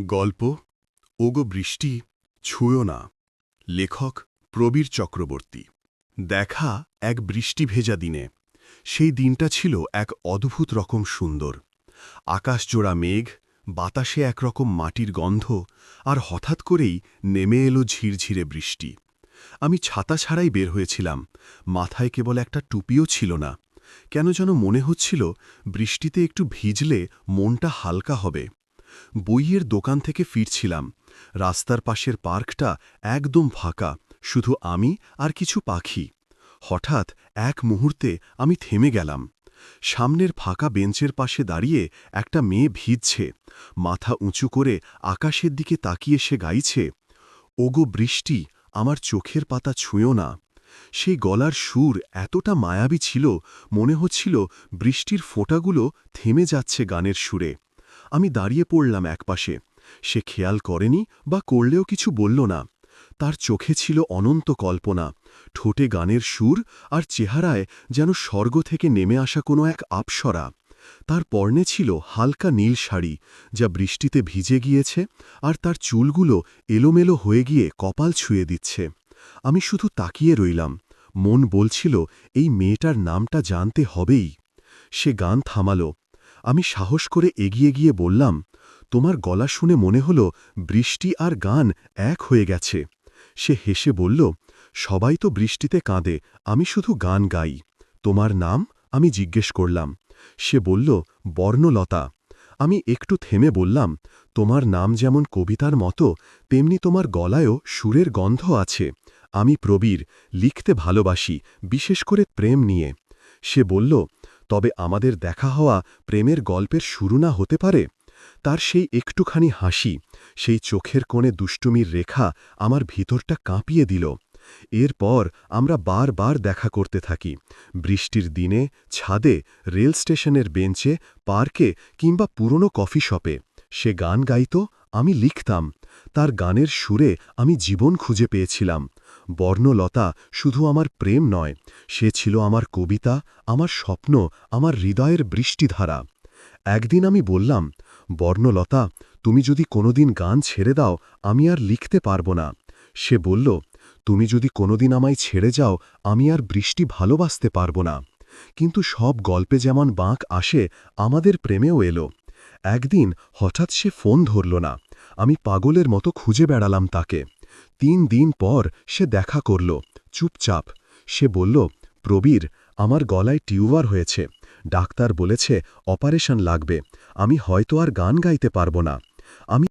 গল্প ওগো বৃষ্টি ছুঁয়ো না। লেখক প্রবীর চক্রবর্তী। দেখা এক বৃষ্টি ভেজা দিনে। সেই দিনটা ছিল এক অদ্ভুত রকম সুন্দর। আকাশজোড়া মেঘ, বাতাসে একরকম মাটির গন্ধ, আর হঠাৎ করেই নেমে এলো ঝিরঝিরে বৃষ্টি। আমি ছাতা ছাড়াই বের হয়েছিলাম, মাথায় কেবল একটা টুপিও ছিল না। কেন যেন মনে হচ্ছিল বৃষ্টিতে একটু ভিজলে মনটা হালকা হবে। বইয়ের দোকান থেকে ফিরছিলাম। রাস্তার পাশের পার্কটা একদম ফাঁকা, শুধু আমি আর কিছু পাখি। হঠাৎ এক মুহূর্তে আমি থেমে গেলাম। সামনের ফাঁকা বেঞ্চের পাশে দাঁড়িয়ে একটা মেয়ে ভিজছে, মাথা উঁচু করে আকাশের দিকে তাকিয়ে সে গাইছে, ওগো বৃষ্টি আমার চোখের পাতা ছুঁয়ো না। সেই গলার সুর এতটা মায়াবী ছিল, মনে হচ্ছিল বৃষ্টির ফোঁটাগুলো থেমে যাচ্ছে গানের সুরে। আমি দাঁড়িয়ে পড়লাম একপাশে। সে খেয়াল করেনি বা করলেও কিছু বলল না। তার চোখে ছিল অনন্ত কল্পনা, ঠোঁটে গানের সুর, আর চেহারায় যেন স্বর্গ থেকে নেমে আসা কোনো এক আপসরা। তার পরনে ছিল হালকা নীল শাড়ি, যা বৃষ্টিতে ভিজে গিয়েছে, আর তার চুলগুলো এলোমেলো হয়ে গিয়ে কপাল ছুঁয়ে দিচ্ছে। আমি শুধু তাকিয়ে রইলাম। মন বলছিল এই মেয়েটার নামটা জানতে হবেই। সে গান থামাল। আমি সাহস করে এগিয়ে গিয়ে বললাম, তোমার গলা শুনে মনে হলো বৃষ্টি আর গান এক হয়ে গেছে। সে হেসে বলল, সবাই তো বৃষ্টিতে কাঁদে, আমি শুধু গান গাই। তোমার নাম? আমি জিজ্ঞেস করলাম। সে বলল, বর্ণলতা। আমি একটু থেমে বললাম, তোমার নাম যেমন কবিতার মতো, তেমনি তোমার গলায়ও সুরের গন্ধ আছে। আমি প্রবীর, লিখতে ভালোবাসি, বিশেষ করে প্রেম নিয়ে। সে বলল, তবে আমাদের দেখা হওয়া প্রেমের গল্পের শুরু না হতে পারে? তার সেই একটুখানি হাসি, সেই চোখের কোণে দুষ্টুমির রেখা আমার ভিতরটা কাঁপিয়ে দিল। এরপর আমরা বারবার দেখা করতে থাকি, বৃষ্টির দিনে, ছাদে, রেল স্টেশনের বেঞ্চে, পার্কে, কিংবা পুরনো কফি শপে। সে গান গাইত, আমি লিখতাম। তার গানের সুরে আমি জীবন খুঁজে পেয়েছিলাম। বর্ণলতা শুধু আমার প্রেম নয়, সে ছিল আমার কবিতা, আমার স্বপ্ন, আমার হৃদয়ের বৃষ্টিধারা। একদিন আমি বললাম, বর্ণলতা, তুমি যদি কোনোদিন গান ছেড়ে দাও, আমি আর লিখতে পারব না। সে বলল, তুমি যদি কোনোদিন আমায় ছেড়ে যাও, আমি আর বৃষ্টি ভালোবাসতে পারব না। কিন্তু সব গল্পে যেমন বাঁক আসে, আমাদের প্রেমেও এলো। একদিন হঠাৎ সে ফোন ধরল না। আমি পাগলের মতো খুঁজে বেড়ালাম তাকে। ৩ দিন পর সে দেখা করল, চুপচাপ। সে বলল, প্রবীর, আমার গলায় টিউমার হয়েছে, ডাক্তার বলেছে অপারেশন লাগবে, আমি হয়তো আর গান গাইতে পারব না। আমি